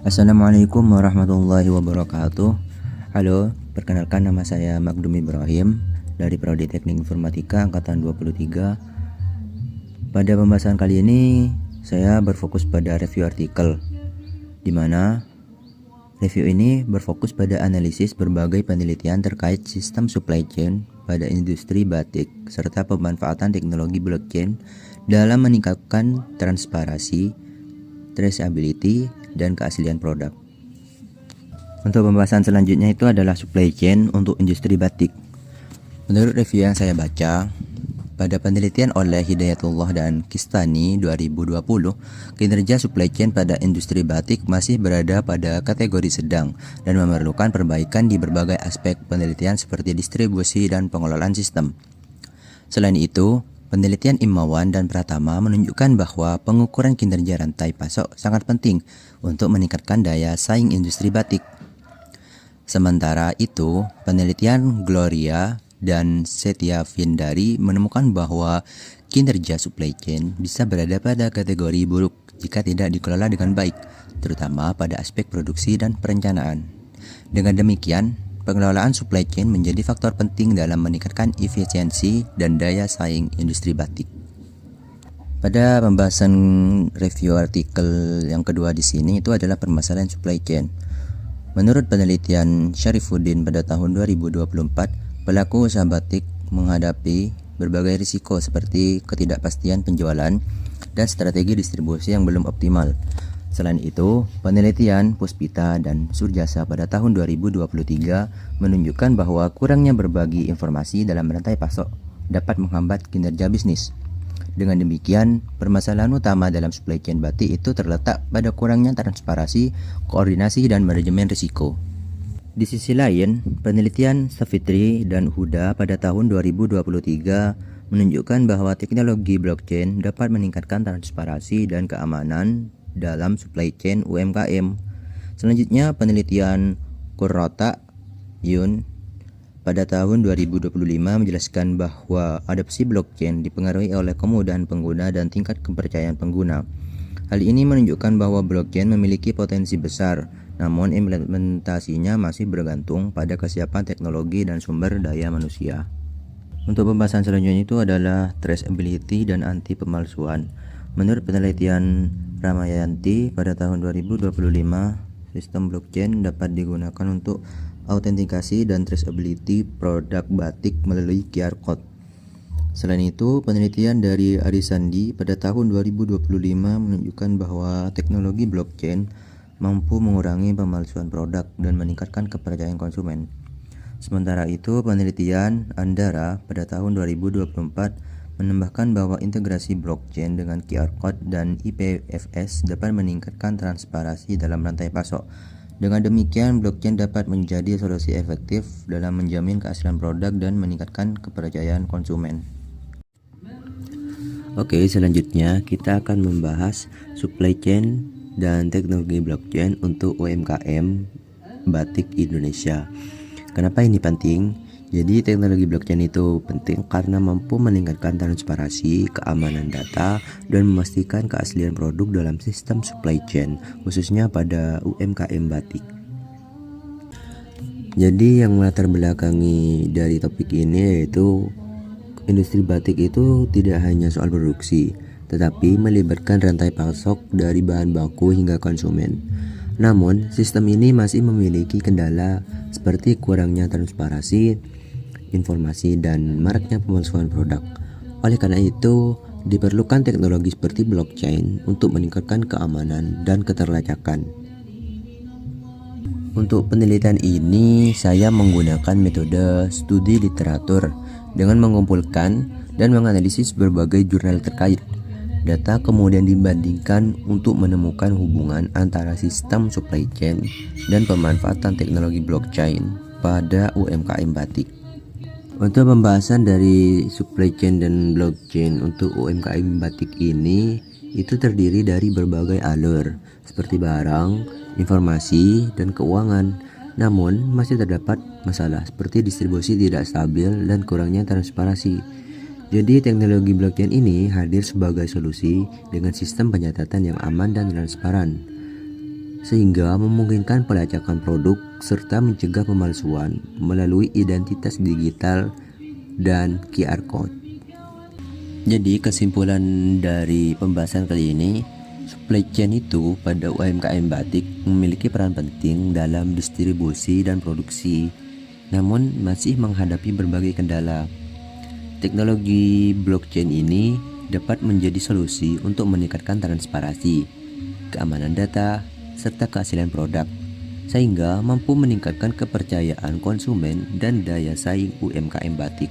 Assalamualaikum warahmatullahi wabarakatuh. Halo, perkenalkan nama saya Magdum Ibrahim dari Prodi Teknik Informatika Angkatan 23. Pada pembahasan kali ini saya berfokus pada review artikel, di mana review ini berfokus pada analisis berbagai penelitian terkait sistem supply chain pada industri batik serta pemanfaatan teknologi blockchain dalam meningkatkan transparansi, traceability, dan keaslian produk. Untuk pembahasan selanjutnya itu adalah supply chain untuk industri batik. Menurut review yang saya baca, pada penelitian oleh Hidayatullah dan Kistani 2020, kinerja supply chain pada industri batik masih berada pada kategori sedang dan memerlukan perbaikan di berbagai aspek penelitian seperti distribusi dan pengelolaan sistem. Selain itu, penelitian Imawan dan Pratama menunjukkan bahwa pengukuran kinerja rantai pasok sangat penting untuk meningkatkan daya saing industri batik. Sementara itu, penelitian Gloria dan Setia Vindari menemukan bahwa kinerja supply chain bisa berada pada kategori buruk jika tidak dikelola dengan baik, terutama pada aspek produksi dan perencanaan. Dengan demikian, pengelolaan supply chain menjadi faktor penting dalam meningkatkan efisiensi dan daya saing industri batik. Pada pembahasan review artikel yang kedua di sini itu adalah permasalahan supply chain. Menurut penelitian Syarifuddin pada tahun 2024, pelaku usaha batik menghadapi berbagai risiko seperti ketidakpastian penjualan dan strategi distribusi yang belum optimal. Selain itu, penelitian Puspita dan Surjasa pada tahun 2023 menunjukkan bahwa kurangnya berbagi informasi dalam rantai pasok dapat menghambat kinerja bisnis. Dengan demikian, permasalahan utama dalam supply chain batik itu terletak pada kurangnya transparansi, koordinasi, dan manajemen risiko. Di sisi lain, penelitian Safitri dan Huda pada tahun 2023 menunjukkan bahwa teknologi blockchain dapat meningkatkan transparansi dan keamanan dalam supply chain UMKM. Selanjutnya, penelitian Kurrota Yun pada tahun 2025 menjelaskan bahwa adopsi blockchain dipengaruhi oleh kemudahan pengguna dan tingkat kepercayaan pengguna. Hal ini menunjukkan bahwa blockchain memiliki potensi besar, namun implementasinya masih bergantung pada kesiapan teknologi dan sumber daya manusia. Untuk pembahasan selanjutnya itu adalah traceability dan anti pemalsuan. Menurut penelitian Ramayanti pada tahun 2025, sistem blockchain dapat digunakan untuk autentikasi dan traceability produk batik melalui QR code. Selain itu, penelitian dari Arisandi pada tahun 2025 menunjukkan bahwa teknologi blockchain mampu mengurangi pemalsuan produk dan meningkatkan kepercayaan konsumen. Sementara itu, penelitian Andara pada tahun 2024 menambahkan bahwa integrasi blockchain dengan QR code dan IPFS dapat meningkatkan transparansi dalam rantai pasok. Dengan demikian, blockchain dapat menjadi solusi efektif dalam menjamin keaslian produk dan meningkatkan kepercayaan konsumen. Oke, selanjutnya kita akan membahas supply chain dan teknologi blockchain untuk UMKM batik Indonesia. Kenapa ini penting? Jadi teknologi blockchain itu penting karena mampu meningkatkan transparansi, keamanan data, dan memastikan keaslian produk dalam sistem supply chain, khususnya pada UMKM batik. Jadi yang melatar belakangi dari topik ini yaitu industri batik itu tidak hanya soal produksi, tetapi melibatkan rantai pasok dari bahan baku hingga konsumen. Namun, sistem ini masih memiliki kendala seperti kurangnya transparansi, informasi, dan maraknya pemalsuan produk. Oleh karena itu, diperlukan teknologi seperti blockchain untuk meningkatkan keamanan dan keterlacakan. Untuk penelitian ini, saya menggunakan metode studi literatur dengan mengumpulkan dan menganalisis berbagai jurnal terkait. Data kemudian dibandingkan untuk menemukan hubungan antara sistem supply chain dan pemanfaatan teknologi blockchain pada UMKM batik. Untuk pembahasan dari supply chain dan blockchain untuk UMKM batik ini itu terdiri dari berbagai alur seperti barang, informasi, dan keuangan. Namun masih terdapat masalah seperti distribusi tidak stabil dan kurangnya transparansi. Jadi teknologi blockchain ini hadir sebagai solusi dengan sistem pencatatan yang aman dan transparan. sehingga memungkinkan pelacakan produk serta mencegah pemalsuan melalui identitas digital dan QR Code. Jadi kesimpulan dari pembahasan kali ini, supply chain itu pada UMKM batik memiliki peran penting dalam distribusi dan produksi, namun masih menghadapi berbagai kendala. Teknologi blockchain ini dapat menjadi solusi untuk meningkatkan transparansi, keamanan data, serta keaslian produk, sehingga mampu meningkatkan kepercayaan konsumen dan daya saing UMKM batik.